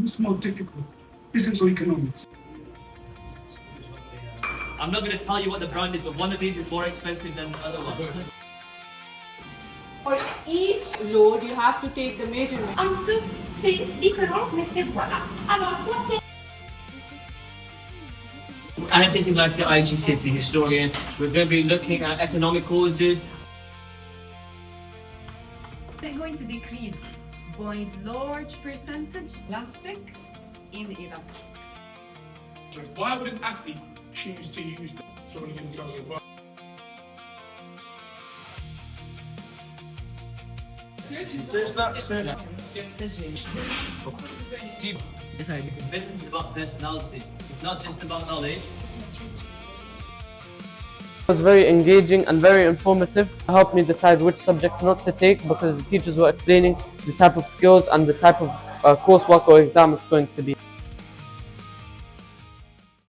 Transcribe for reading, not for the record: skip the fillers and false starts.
What's more difficult, business or economics? I'm not going to tell you what the brand is, but one of these is more expensive than the other one. For each load, you have to take the measurement. Answer, c'est différent, mais c'est voilà. Alors, quoi c'est? And I'm taking like the IGCSE historian. We're going to be looking at economic causes. They're going to decrease by large percentage plastic in elastic. So why would an athlete choose to use them? So when you can tell me See, business is about personality. It's not just about knowledge. It was very engaging and very informative. It helped me decide which subjects not to take because the teachers were explaining the type of skills and the type of coursework or exam it's going to be.